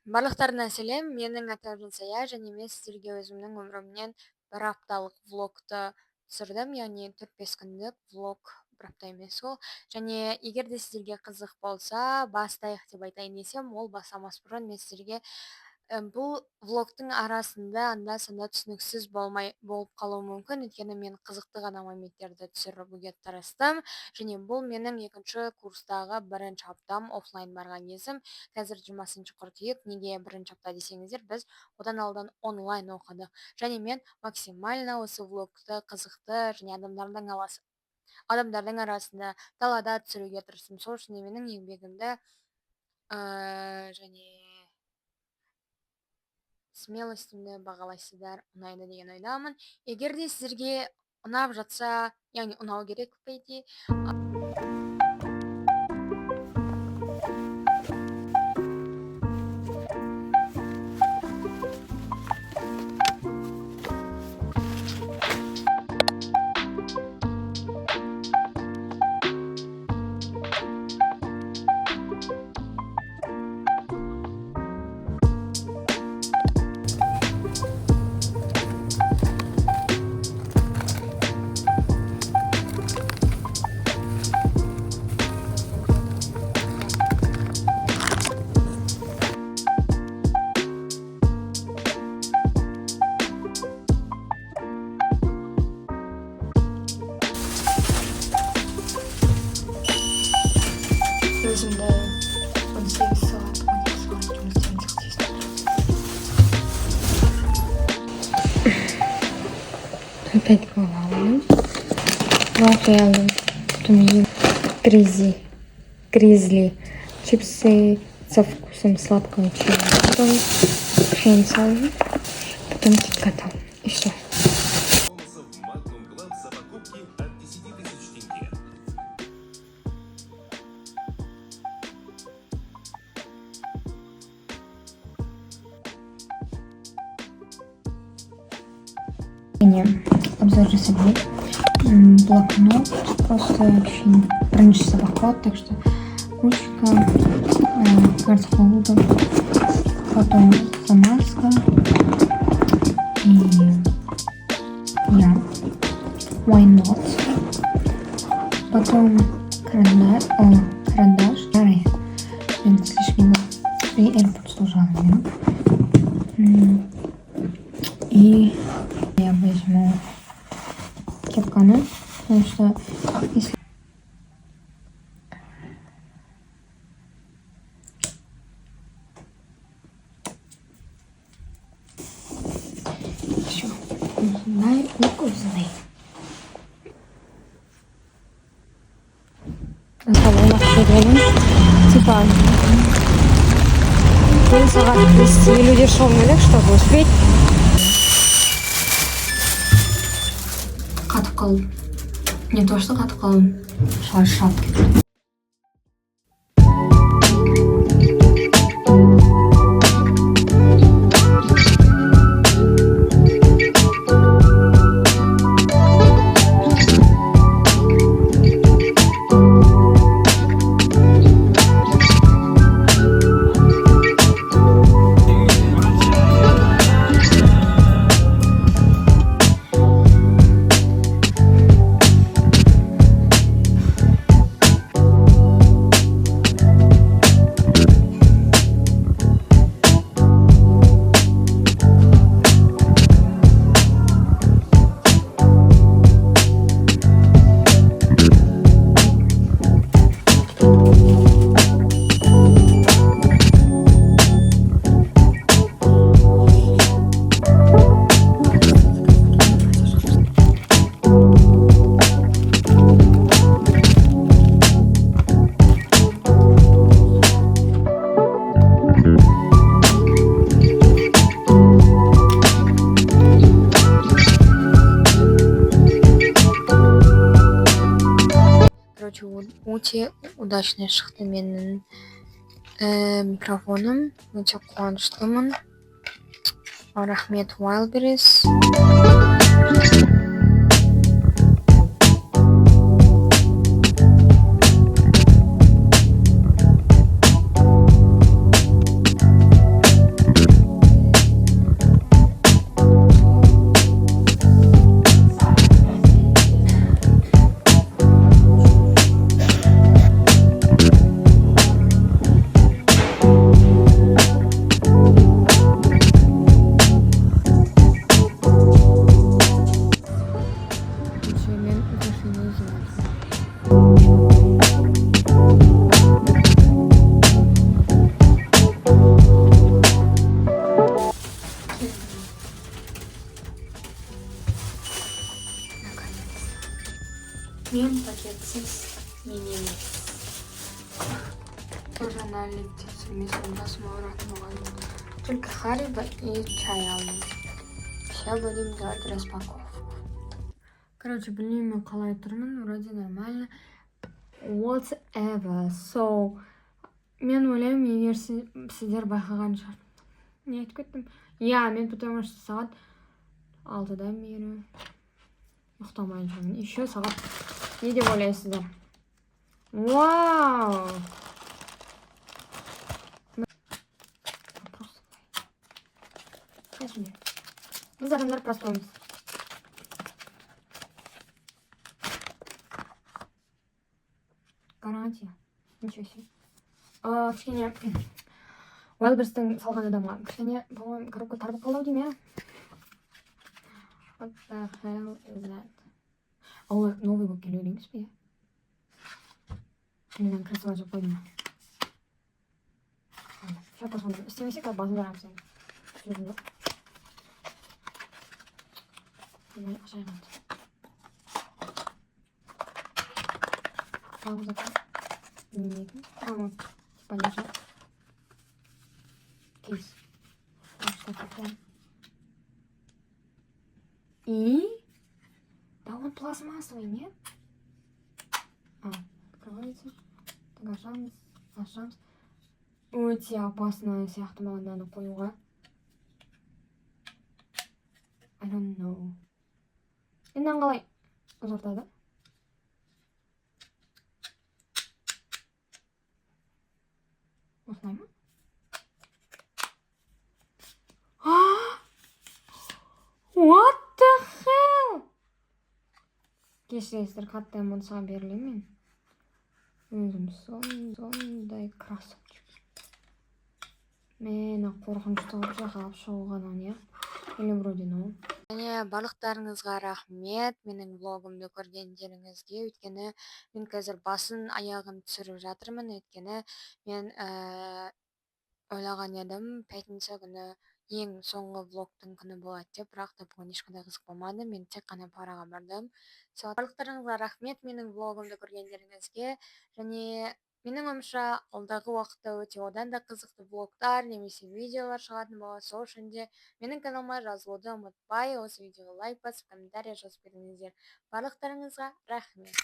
Барлықтарына сәлем, менің атым Жансая, және мен сіздерге өзімнің өмірімнен бір апталық влогты түсірдім, яғни 4-5 күндік влог, бір апта емес ол. Және егер де сіздерге қызық болса, бастайық деп айтайын десем, ол бастамас бұрын мен сіздерге бұл влогтың арасында анда-санда түсініксіз болып қалуы мүмкін, өйткені мен қызықты ғана моменттерді түсіруге тырыстым, және бұл менің екінші курстағы бірінші аптам, офлайн барған кезім. Қазір 20 қыркүйек. Неге бірінші апта десеңіздер, біз одан алдан онлайн оқыдық, және мен максимально осы влогты қызықты және адамдардың арасында далада түсіруге тырыстым. Сол үшін менің еңбегімді және смелостімді бағалайсыздар, ұнайды деген ойдамын. Егер де сіздерге ұнап жатса, яғни ұнау керек по идее, өзімді 18 сағат, 12 сағат жұмыс істеуін Опять голодным. Вот я думаю, гризли, чипсы со вкусом сладкого чая, потом хрен салат, потом китката. И все. Обзор рисовой, блокнот, просто вообще бірінші сабақ болады, так что ручка, карта холода, потом замазка и why not, потом карандаш, слишком и AirPods служали, и я возьму кепканы, потому что если все, дай укусный. На салонах сегодня типа 1 сағат вести люди шомылек, чтобы успеть. Қатып қалдым. Не то, что қатып қалдым, шаршап кетті. Өте удачный шықты менің микрофоным, өте қуаныштымын. Рахмет Wildberries. тексермес басым ауыратын болған. Только Харибо и чай алдым. Сейчас будем делать распаковку. Короче, білмеймін қалай тұрмын, вроде нормально. Whatever. So, мен ойлаймын, егер сіздер байқаған шығар. Не айтып кеттім? Я, мен потому что сағат 6-дан бері ұйықтамай жүрмін. Еще сағат не деп ойлайсыздар? Вау! Біз адамдар простоймыз. Гарантия. Ничего себе. Кішкене Wildberries-тің салған адамға кішкене, по-моему, коробка тар болып қалды деймін, What the hell is that? Олар новый болып келу дейміз бе? Мен красиво жеп қойдым. Сейчас посмотрим. Істемесек, басын жарамыз енді. Жүрдім жоқ. Мен ашайын. Сауыз атам. Білмейтін. Вот. Типа лежит. Кейс. И? Да он пластмассовый, нет? Открывается. Так, ашамыз. Өте опасный сияқты маған мынаны қоюға. I don't know. Енді қалай ұзартады? Осылай ма? What the hell? Кешіресіздер, қатты эмоцияға берілемін мен. Өзім сондай красавчик. Мені қорқынышты қылып жағалап шығуғанан, я? Или вроде ну. Және барлықтарыңызға рахмет менің влогымды көргендеріңізге. Өйткені мен қазір басын аяғын түсіріп жатырмын. Өйткені мен ойлаған едім 5-ші күні ең соңғы влогтың күні болады деп, бірақ та бүгін ешқандай қызық болмады. Мен тек қана параға бардым. Барлықтарыңызға рахмет менің влогымды көргендеріңізге. Және менің ойымша алдағы уақытта өте одан да қызықты влогтар немесе видеолар шығатын болады. Сол үшін де менің каналыма жазылуды ұмытпай, осы видеоға лайк басып, комментарий жазып беріңіздер. Барлықтарыңызға рахмет.